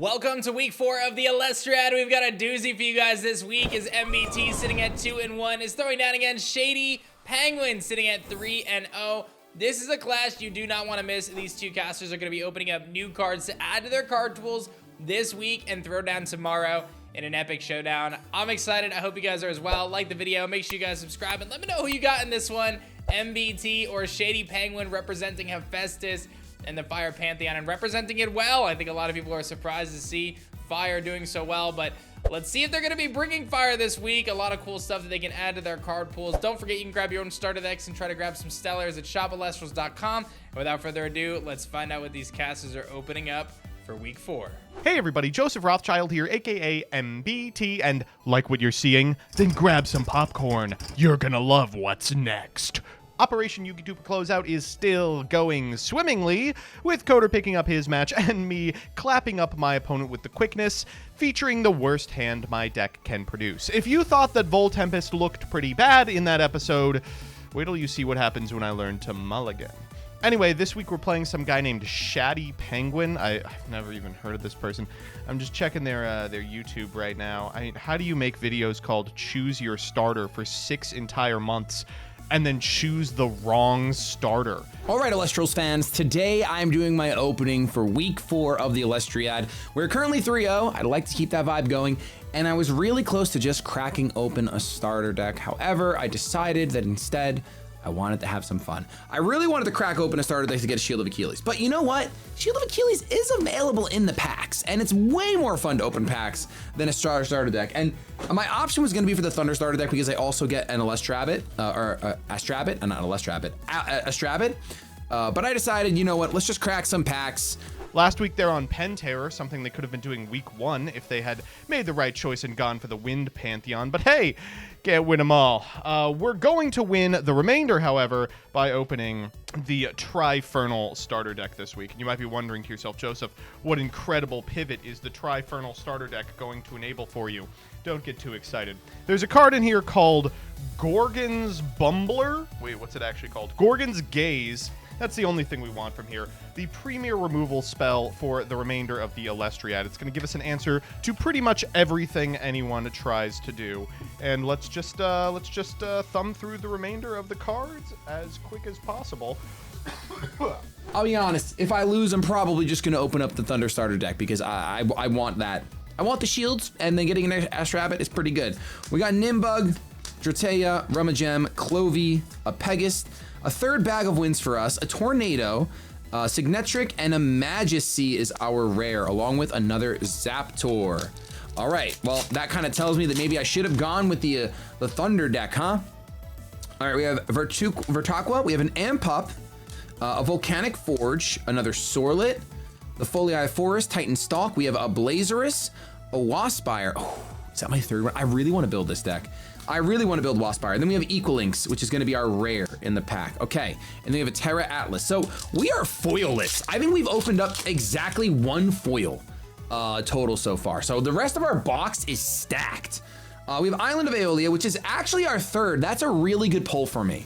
Welcome to week 4 of the Elestriad. We've got a doozy for you guys this week as MBT sitting at 2-1 is throwing down against ShadyPenguinn sitting at 3-0. This is a clash you do not want to miss. These two casters are going to be opening up new cards to add to their card pools this week and throw down tomorrow in an epic showdown. I'm excited. I hope you guys are as well. Like the video, make sure you guys subscribe, and let me know who you got in this one. MBT or ShadyPenguinn representing Hephaestus and the Fire Pantheon and representing it well. I think a lot of people are surprised to see Fire doing so well, but let's see if they're going to be bringing Fire this week. A lot of cool stuff that they can add to their card pools. Don't forget you can grab your own starter decks and try to grab some Stellars at shop@elestrals.com. And without further ado, let's find out what these casters are opening up for week 4. Hey everybody, Joseph Rothschild here, aka MBT, and like what you're seeing? Then grab some popcorn. You're gonna love what's next. Operation Yugi Duper Closeout is still going swimmingly, with Coder picking up his match and me clapping up my opponent with the quickness, featuring the worst hand my deck can produce. If you thought that Vol Tempest looked pretty bad in that episode, wait till you see what happens when I learn to mulligan. Anyway, this week we're playing some guy named ShadyPenguinn. I've never even heard of this person. I'm just checking their YouTube right now. How do you make videos called Choose Your Starter for 6 entire months and then choose the wrong starter? All right, Elestrals fans, today I'm doing my opening for week 4 of the Elestriad. We're currently 3-0. I'd like to keep that vibe going, and I was really close to just cracking open a starter deck. However, I decided that instead, I wanted to have some fun. I really wanted to crack open a starter deck to get a Shield of Achilles, but you know what? Shield of Achilles is available in the packs, and it's way more fun to open packs than a starter deck. And my option was gonna be for the Thunder starter deck because I also get an Elestrabit, Astrabit. But I decided, you know what? Let's just crack some packs. Last week they're on Pen Terror, something they could have been doing week 1 if they had made the right choice and gone for the Wind Pantheon, but hey, can't win them all. We're going to win the remainder, however, by opening the Trifernal starter deck this week. And you might be wondering to yourself, Joseph, what incredible pivot is the Trifernal starter deck going to enable for you? Don't get too excited. There's a card in here called Gorgon's Bumbler. Wait, what's it actually called? Gorgon's Gaze. That's the only thing we want from here. The premier removal spell for the remainder of the Elestriad. It's going to give us an answer to pretty much everything anyone tries to do. And let's just thumb through the remainder of the cards as quick as possible. I'll be honest, if I lose, I'm probably just gonna open up the Thunder starter deck because I want that. I want the shields, and then getting an Astrabit is pretty good. We got Nimbug, Dratea, Rummagem, Clovey, a Pegasus, a third bag of wins for us, a Tornado, Signetric, and a Majesty is our rare, along with another Zaptor. All right, well, that kind of tells me that maybe I should have gone with the Thunder deck, huh? All right, we have Vertaqua, we have an Ampup, a Volcanic Forge, another Sorlet, the Folii Forest, Titan Stalk, we have a Blazerus, a Waspire. Oh, is that my third one? I really want to build this deck. I really want to build Waspire. Then we have Equalinx, which is going to be our rare in the pack. Okay, and then we have a Terra Atlas. So we are foilless. I think we've opened up exactly 1 foil total so far. So the rest of our box is stacked. We have Island of Aeolia, which is actually our third. That's a really good pull for me.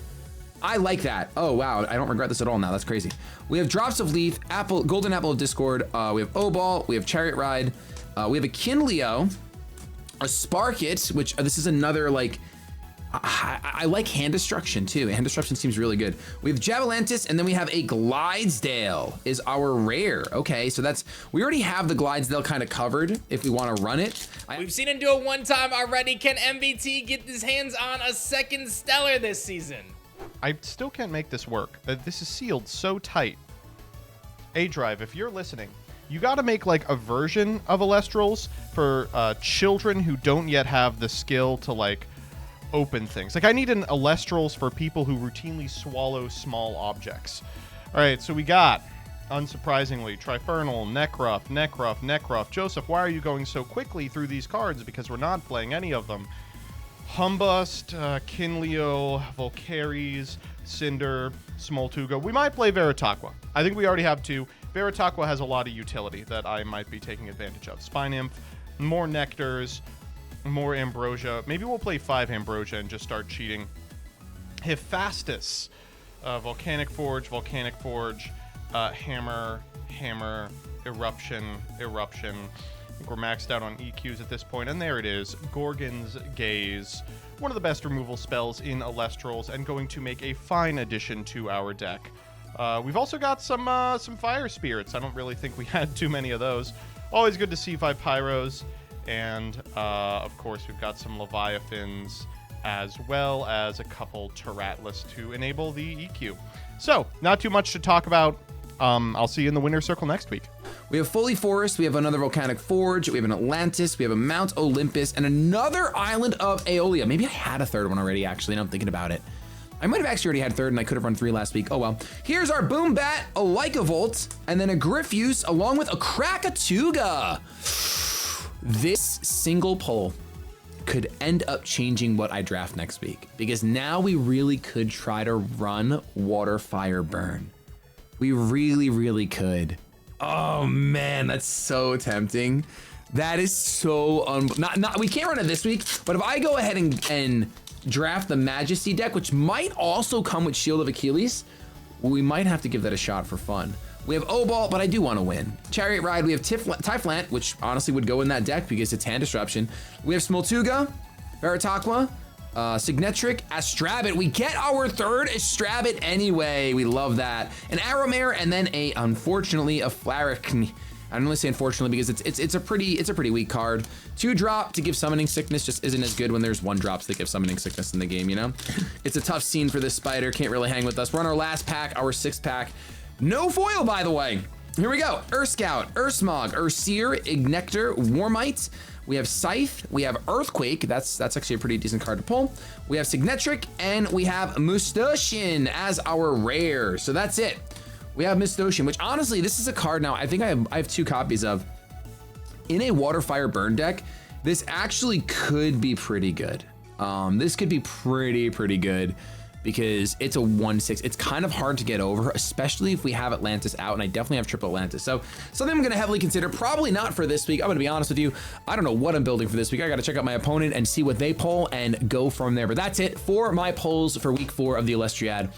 I like that. Oh, wow. I don't regret this at all now. That's crazy. We have Drops of Leaf, Golden Apple of Discord. We have Obal. We have Chariot Ride. We have a Kinleo. A Sparkit, which this is another, like, I like Hand Destruction too. Hand Destruction seems really good. We have Javalantis, and then we have a Glidesdale is our rare. Okay, so we already have the Glidesdale kind of covered if we want to run it. We've seen him do it one time already. Can MBT get his hands on a second Stellar this season? I still can't make this work. This is sealed so tight. A-Drive, if you're listening, you got to make like a version of Elestrals for children who don't yet have the skill to like open things. Like I need an Elestrals for people who routinely swallow small objects. All right, so we got, unsurprisingly, Trifernal, Nekruff. Joseph, why are you going so quickly through these cards? Because we're not playing any of them. Humbust, Kinleo, Volcaries, Cinder, Smoltuga. We might play Veritaqua. I think we already have 2. Veritaqua has a lot of utility that I might be taking advantage of. Spine Nymph, more Nectars, more Ambrosia. Maybe we'll play 5 Ambrosia and just start cheating. Hephaestus, Volcanic Forge, Hammer, Eruption. I think we're maxed out on EQs at this point, and there it is, Gorgon's Gaze. One of the best removal spells in Elestrals, and going to make a fine addition to our deck. We've also got some Fire Spirits. I don't really think we had too many of those. Always good to see 5 Pyros, and of course we've got some Leviathans, as well as a couple Terratlas to enable the EQ. So, not too much to talk about. I'll see you in the winner's circle next week. We have Fully Forest, we have another Volcanic Forge, we have an Atlantis, we have a Mount Olympus, and another Island of Aeolia. Maybe I had a third one already, actually, now I'm thinking about it. I might have actually already had a third, and I could have run 3 last week. Oh well. Here's our Boom Bat, a Lycavolt, and then a Griffuse, along with a Krakatuga. This single pull could end up changing what I draft next week, because now we really could try to run Water, Fire, Burn. We really, really could. Oh man, that's so tempting. That is so we can't run it this week, but if I go ahead and draft the Majesty deck, which might also come with Shield of Achilles, we might have to give that a shot for fun. We have Obalt, but I do want to win. Chariot Ride, we have Typhlant, which honestly would go in that deck because it's hand disruption. We have Smoltuga, Veritaqua, Signetric, Astrabit. We get our third Astrabit anyway. We love that. An Arrowmare, and then unfortunately, a Flaricne. I don't really say unfortunately because it's a pretty weak card. 2-drop to give Summoning Sickness just isn't as good when there's 1-drops that give Summoning Sickness in the game, you know? It's a tough scene for this spider. Can't really hang with us. We're on our last pack, our 6th pack. No foil, by the way. Here we go. Earth Scout, Ursmog, Urseer, Ignector, Warmite. We have Scythe, we have Earthquake, that's actually a pretty decent card to pull. We have Signetric, and we have Mustoshin as our rare. So that's it. We have Mustoshin, which honestly, this is a card now I think I have 2 copies of. In a Water, Fire, Burn deck, this actually could be pretty good. This could be pretty good, because it's a 1/6. It's kind of hard to get over, especially if we have Atlantis out, and I definitely have triple Atlantis. So something I'm gonna heavily consider, probably not for this week. I'm gonna be honest with you. I don't know what I'm building for this week. I gotta check out my opponent and see what they pull and go from there. But that's it for my pulls for week 4 of the Elestriad.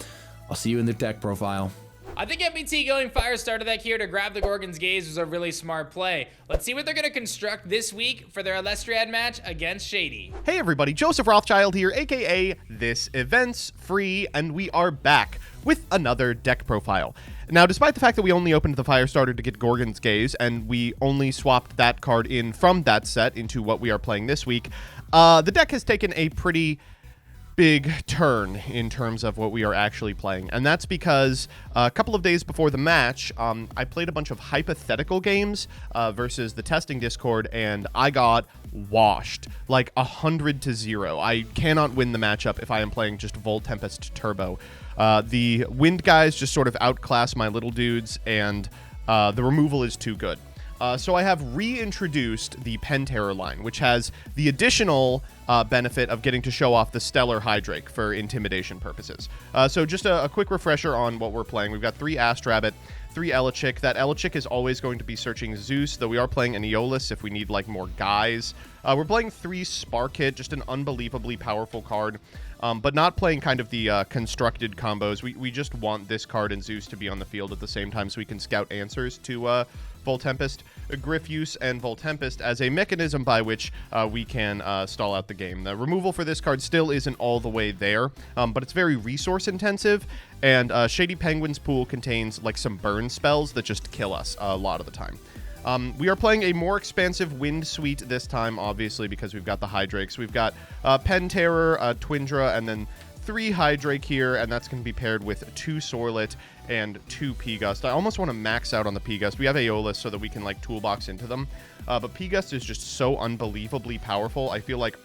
I'll see you in the deck profile. I think MBT going Firestarter deck here to grab the Gorgon's Gaze was a really smart play. Let's see what they're going to construct this week for their Elestriad match against Shady. Hey everybody, Joseph Rothschild here, aka This Event's Free, and we are back with another deck profile. Now, despite the fact that we only opened the Firestarter to get Gorgon's Gaze, and we only swapped that card in from that set into what we are playing this week, the deck has taken a pretty big turn in terms of what we are actually playing, and that's because a couple of days before the match, I played a bunch of hypothetical games versus the testing Discord, and I got washed, like 100-0. I cannot win the matchup if I am playing just Volt Tempest Turbo. The wind guys just sort of outclass my little dudes, and the removal is too good. So I have reintroduced the Pen Terror line, which has the additional benefit of getting to show off the Stellar Hydrake for intimidation purposes. So just a quick refresher on what we're playing. We've got 3 Astrabbit, 3 Elechick. That Elechick is always going to be searching Zeus, though we are playing an Aeolus if we need like more guys. We're playing 3 Sparkit, just an unbelievably powerful card. But not playing kind of the constructed combos. We just want this card and Zeus to be on the field at the same time so we can scout answers to Voltempest, Griffuse, and Voltempest as a mechanism by which we can stall out the game. The removal for this card still isn't all the way there, but it's very resource intensive, and ShadyPenguinn's pool contains like some burn spells that just kill us a lot of the time. We are playing a more expansive Wind Suite this time, obviously, because we've got the Hydrakes. We've got Pen Terror, Twindra, and then 3 Hydrake here, and that's going to be paired with 2 Sorlet and 2 P-Gust. I almost want to max out on the P-Gust. We have Aeolus so that we can, like, toolbox into them. But P-Gust is just so unbelievably powerful. I feel like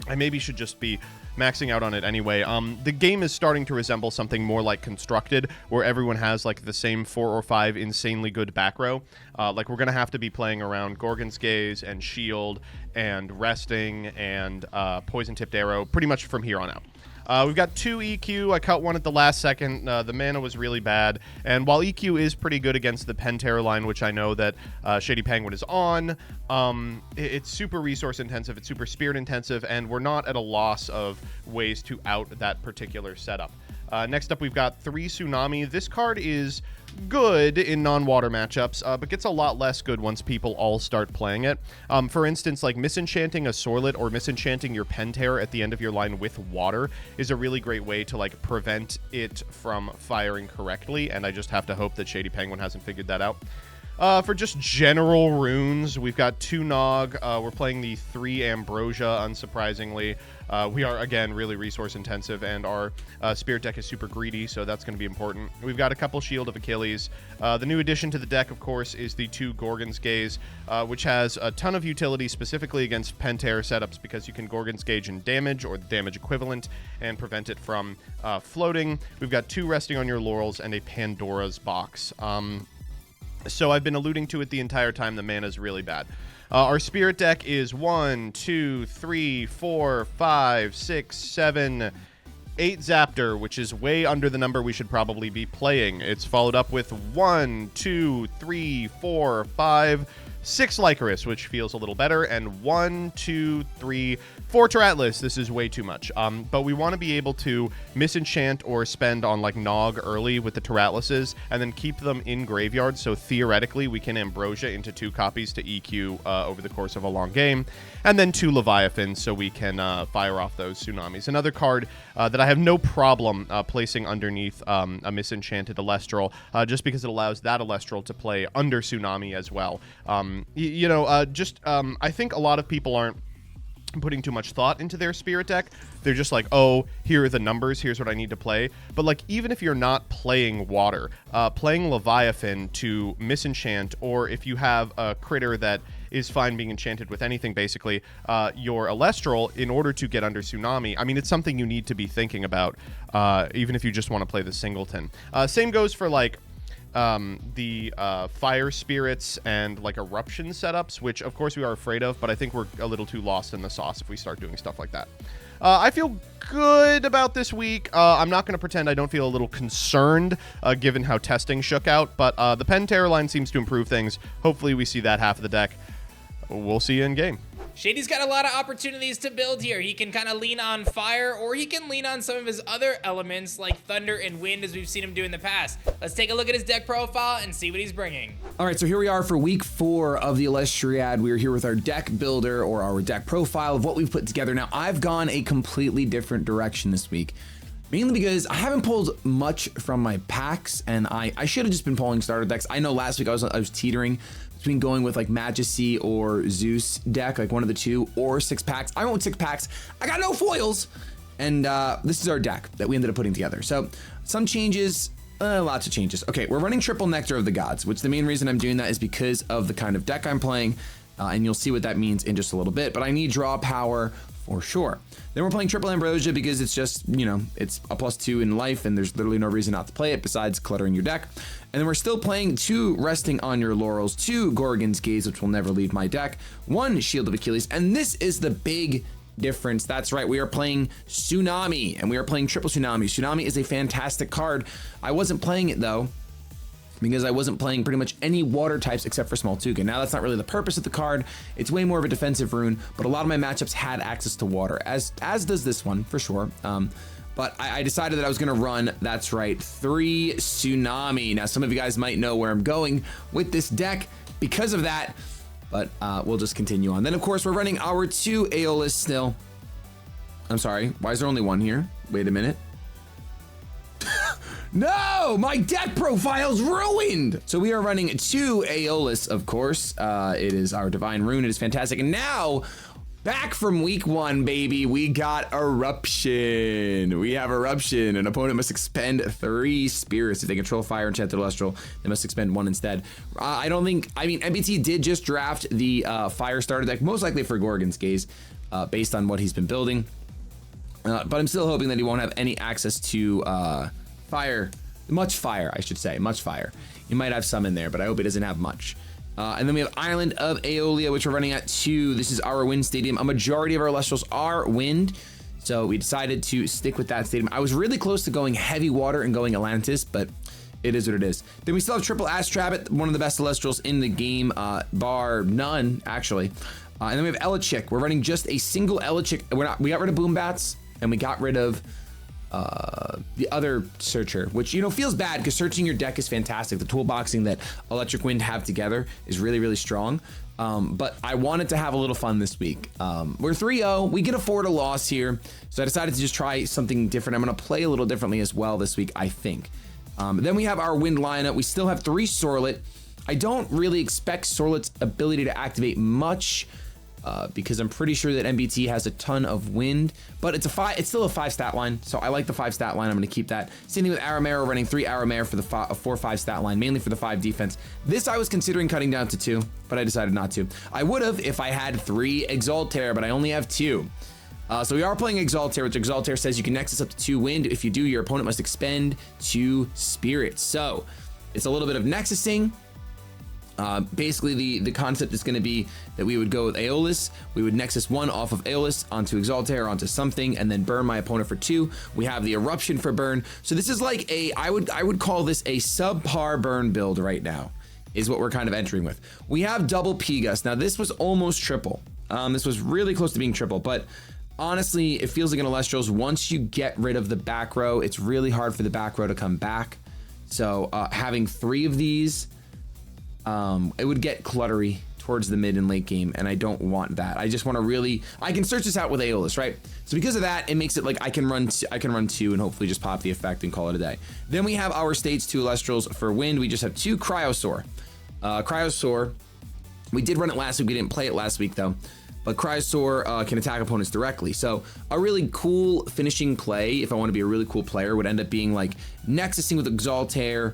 I maybe should just be maxing out on it anyway. The game is starting to resemble something more like Constructed, where everyone has like the same 4 or 5 insanely good back row. Like we're gonna have to be playing around Gorgon's Gaze and Shield and Resting and Poison Tipped Arrow pretty much from here on out. We've got 2 EQ. I cut one at the last second. The mana was really bad. And while EQ is pretty good against the Pen Terror line, which I know that ShadyPenguinn is on, it's super resource intensive, it's super spirit intensive, and we're not at a loss of ways to out that particular setup. Next up, we've got 3 Tsunami. This card is good in non-water matchups, but gets a lot less good once people all start playing it. For instance, like misenchanting a Sorlet or misenchanting your Pentair at the end of your line with water is a really great way to like prevent it from firing correctly, and I just have to hope that ShadyPenguinn hasn't figured that out. For just general runes, we've got 2 Nog. We're playing the 3 Ambrosia, unsurprisingly. We are, again, really resource intensive, and our spirit deck is super greedy, so that's going to be important. We've got a couple Shield of Achilles. The new addition to the deck, of course, is the 2 Gorgon's Gaze, which has a ton of utility specifically against Pentair setups because you can Gorgon's Gauge in damage or the damage equivalent and prevent it from floating. We've got 2 Resting on Your Laurels and a Pandora's Box. So I've been alluding to it the entire time. The mana is really bad. Our spirit deck is 1, 2, 3, 4, 5, 6, 7, 8 Zaptor, which is way under the number we should probably be playing. It's followed up with 1, 2, 3, 4, 5, 6 Lycoris, which feels a little better, and 1, 2, 3, 4 Terratlas. This is way too much. But we want to be able to misenchant or spend on like Nog early with the Terratlases, and then keep them in graveyard. So theoretically, we can Ambrosia into 2 copies to EQ over the course of a long game, and then 2 Leviathans, so we can fire off those Tsunamis. Another card that I have no problem placing underneath a misenchanted Elestral, just because it allows that Elestral to play under Tsunami as well. I think a lot of people aren't putting too much thought into their spirit deck. They're just like, oh, here are the numbers, here's what I need to play. But like, even if you're not playing water, playing Leviathan to misenchant, or if you have a critter that is fine being enchanted with anything, basically, your Elestral, in order to get under Tsunami, I mean, it's something you need to be thinking about, even if you just want to play the singleton. Same goes for like the fire spirits and like eruption setups, which of course we are afraid of, but I think we're a little too lost in the sauce if we start doing stuff like that. I feel good about this week. I'm not going to pretend I don't feel a little concerned given how testing shook out, but the Pentair line seems to improve things. Hopefully we see that half of the deck. We'll see you in game. Shady's got a lot of opportunities to build here. He can kind of lean on fire, or he can lean on some of his other elements like thunder and wind, as we've seen him do in the past. Let's take a look at his deck profile and see what he's bringing. All right, so here we are for week 4 of the Elestriad. We are here with our deck builder, or our deck profile of what we've put together. Now, I've gone a completely different direction this week, mainly because I haven't pulled much from my packs, and I should have just been pulling starter decks. I know last week I was teetering between going with like Majesty or Zeus deck, like one of the 2, or 6 packs. I went with 6 packs. I got no foils, and this is our deck that we ended up putting together. So some changes, lots of changes. Okay, we're running triple Nectar of the Gods, which the main reason I'm doing that is because of the kind of deck I'm playing, and you'll see what that means in just a little bit, but I need draw power for sure. Then we're playing triple Ambrosia because it's just, it's a +2 in life, and there's literally no reason not to play it besides cluttering your deck. And then we're still playing 2 Resting on Your Laurels, 2 Gorgon's Gaze, which will never leave my deck, 1 Shield of Achilles, and this is the big difference. That's right, we are playing Tsunami, and we are playing triple Tsunami. Tsunami is a fantastic card. I wasn't playing it though, because I wasn't playing pretty much any water types except for Smoltuga. Now, that's not really the purpose of the card. It's way more of a defensive rune, but a lot of my matchups had access to water, as does this one, for sure. But I decided that I was going to run, that's right, 3 Tsunami. Now, some of you guys might know where I'm going with this deck because of that, but we'll just continue on. Then, of course, we're running our 2 Aeolus still. I'm sorry, why is there only 1 here? Wait a minute. No, my deck profile's ruined. So we are running 2 Aeolus, of course. It is our divine rune. It is fantastic. And now, back from week 1, baby, we got Eruption. We have Eruption. An opponent must expend 3 spirits. If they control fire, enchanted Elestral, they must expend 1 instead. MBT did just draft the fire starter deck, most likely for Gorgon's Gaze, based on what he's been building. But I'm still hoping that he won't have any access to much fire, I should say, much fire. He might have some in there, but I hope he doesn't have much. And then we have Island of Aeolia, which we're running at 2. This is our wind stadium. A majority of our Elestrals are wind, so we decided to stick with that stadium. I was really close to going heavy water and going Atlantis, but it is what it is. Then we still have triple Astrabbit, one of the best Elestrals in the game, bar none, actually. And then we have Elechik. We're running just a single Elechik. We got rid of Boom Bats, and we got rid of the other searcher, which, you know, feels bad because searching your deck is fantastic. The toolboxing that Electric Wind have together is really, really strong. But I wanted to have a little fun this week. We're 3-0. We can afford a loss here. So I decided to just try something different. I'm going to play a little differently as well this week, I think. Then we have our Wind lineup. We still have 3 Sorlet. I don't really expect Sorlet's ability to activate much because I'm pretty sure that MBT has a ton of Wind, but it's still a 5 stat line. So I like the 5 stat line. I'm going to keep that. Same thing with Aramare, running 3 Aramare for the 4-5 stat line, mainly for the 5 defense. This I was considering cutting down to 2, but I decided not to. I would have if I had 3 Exaltair, but I only have 2. So we are playing Exaltair, which Exaltair says you can Nexus up to 2 Wind. If you do, your opponent must expend 2 Spirits. So it's a little bit of Nexusing. Basically, the concept is going to be that we would go with Aeolus. We would Nexus 1 off of Aeolus onto Exaltair, onto something, and then burn my opponent for 2. We have the Eruption for burn. So this is like I would call this a subpar burn build right now, is what we're kind of entering with. We have double P-Gust. Now, this was almost triple. This was really close to being triple, but honestly, it feels like an Elestrals, once you get rid of the back row, it's really hard for the back row to come back. So having 3 of these, it would get cluttery towards the mid and late game, and I don't want that. I just want to really, I can search this out with Aeolus, right? So because of that, it makes it like I can run 2 and hopefully just pop the effect and call it a day. Then we have our Stage 2 Elestrals for Wind. We just have 2 Cryosaur. Cryosaur, we did run it last week. We didn't play it last week though. But Cryosaur can attack opponents directly. So a really cool finishing play, if I want to be a really cool player, would end up being like Nexusing with Exaltair,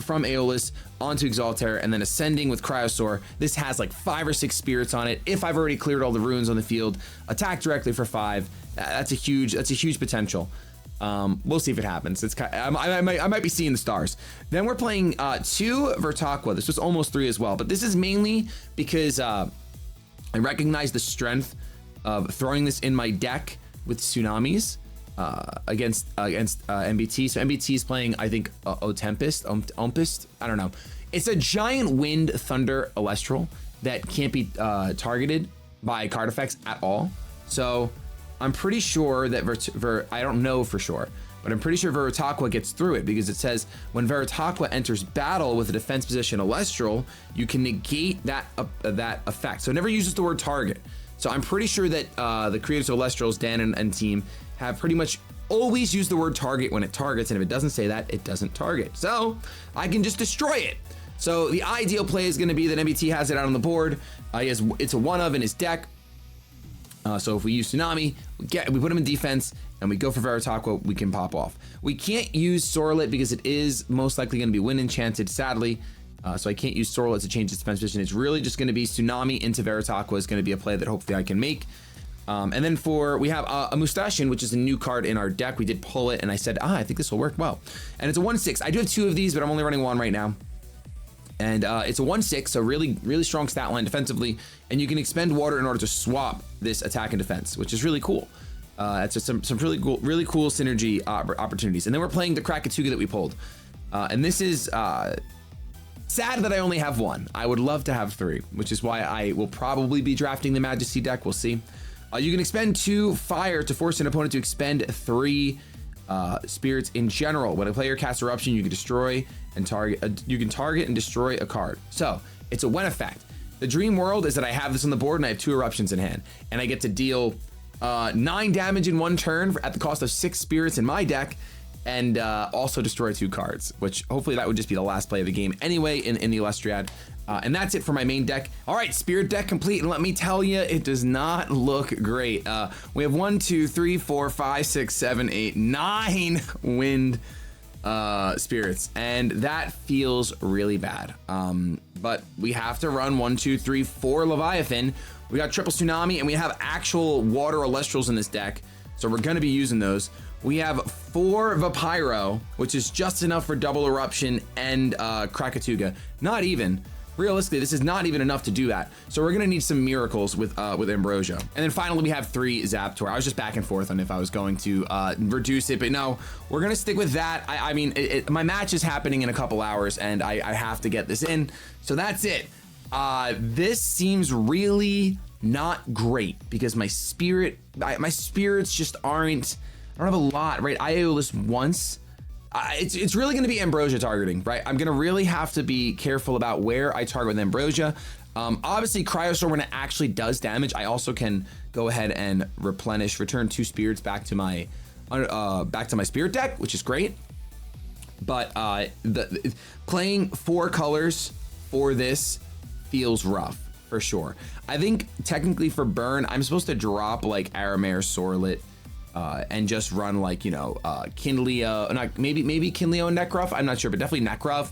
from Aeolus onto Exaltair, and then ascending with Cryosaur. This has like 5 or 6 spirits on it. If I've already cleared all the runes on the field, attack directly for 5. That's a huge potential. We'll see if it happens. It's kind of, I might be seeing the stars. Then we're playing 2 Vertaqua. This was almost 3 as well, but this is mainly because I recognize the strength of throwing this in my deck with Tsunamis. Against MBT. So MBT is playing, I think, Ompist. I don't know. It's a giant Wind Thunder Elestral that can't be targeted by card effects at all. So I'm pretty sure that I don't know for sure, but I'm pretty sure Vertaqua gets through it because it says when Vertaqua enters battle with a defense position Elestral, you can negate that effect. So it never uses the word target. So I'm pretty sure that the creators of Elestrals, Dan and team, have pretty much always used the word target when it targets, and if it doesn't say that, it doesn't target. So I can just destroy it. So the ideal play is going to be that MBT has it out on the board. It's a 1-of in his deck. So if we use Tsunami, we put him in defense, and we go for Vertaqua, we can pop off. We can't use Sorlet because it is most likely going to be Wind Enchanted, sadly. So I can't use Sorlet to change its defense position. It's really just going to be Tsunami into Vertaqua is going to be a play that hopefully I can make. And then we have a Mustachin, which is a new card in our deck. We did pull it, and I said, I think this will work well. And it's a 1/6. I do have 2 of these, but I'm only running 1 right now. And it's a 1/6, so really, really strong stat line defensively. And you can expend water in order to swap this attack and defense, which is really cool. It's just some really cool synergy opportunities. And then we're playing the Krakatuga that we pulled. And this is sad that I only have 1. I would love to have 3, which is why I will probably be drafting the Majesty deck. We'll see. You can expend 2 fire to force an opponent to expend 3 spirits in general. When a player casts Eruption, you can target and destroy a card. So it's a when effect. The dream world is that I have this on the board and I have 2 Eruptions in hand, and I get to deal 9 damage in 1 turn at the cost of 6 spirits in my deck, and also destroy 2 cards, which hopefully that would just be the last play of the game anyway in the Elestriad. And that's it for my main deck. All right, Spirit deck complete, and let me tell you, it does not look great. We have 1, 2, 3, 4, 5, 6, 7, 8, 9 Wind spirits, and that feels really bad. But we have to run 1, 2, 3, 4 Leviathan. We got triple Tsunami, and we have actual water Elestrals in this deck, so we're going to be using those. We have 4 Vapyro, which is just enough for double Eruption and Krakatuga. Not even. Realistically, this is not even enough to do that. So we're gonna need some miracles with Ambrosia. And then finally, we have 3 Zaptor. I was just back and forth on if I was going to reduce it, but no, we're gonna stick with that. I mean, my match is happening in a couple hours, and I have to get this in. So that's it. This seems really not great because my spirits just aren't don't have a lot, right? I AO this once. It's really going to be Ambrosia targeting, right? I'm going to really have to be careful about where I target with Ambrosia. Obviously, Cryostorm, when it actually does damage, I also can go ahead and return 2 spirits back to my spirit deck, which is great. But playing 4 colors for this feels rough for sure. I think technically for burn, I'm supposed to drop like Aramare, Sorlet, and just run like, you know, Kinleo, maybe Kinleo and Nekruff. I'm not sure, but definitely Nekruff.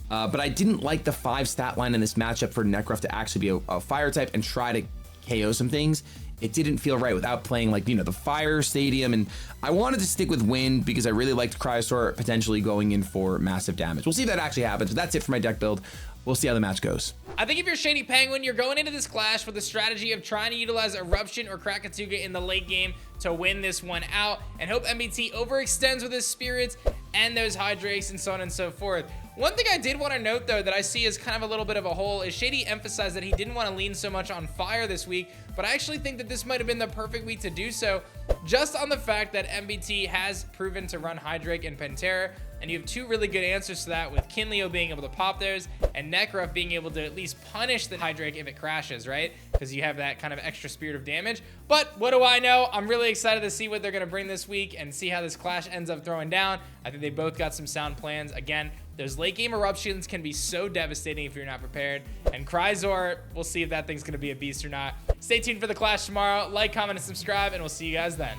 But I didn't like the 5 stat line in this matchup for Nekruff to actually be a fire type and try to KO some things. It didn't feel right without playing like, you know, the fire stadium, and I wanted to stick with wind because I really liked Cryosaur potentially going in for massive damage. We'll see if that actually happens, but that's it for my deck build. We'll see how the match goes. I think if you're ShadyPenguinn, you're going into this clash with a strategy of trying to utilize Eruption or Krakatuga in the late game to win this one out and hope MBT overextends with his spirits and those Hydrakes and so on and so forth. One thing I did want to note, though, that I see as kind of a little bit of a hole is Shady emphasized that he didn't want to lean so much on fire this week, but I actually think that this might have been the perfect week to do so, just on the fact that MBT has proven to run Hydrake and Pantera, and you have 2 really good answers to that, with Kinleo being able to pop theirs and Nekruff being able to at least punish the Hydrake if it crashes, right? Because you have that kind of extra spirit of damage. But what do I know? I'm really excited to see what they're going to bring this week and see how this clash ends up throwing down. I think they both got some sound plans. Again, those late game eruptions can be so devastating if you're not prepared. And Cryzor, we'll see if that thing's going to be a beast or not. Stay tuned for the clash tomorrow. Like, comment, and subscribe, and we'll see you guys then.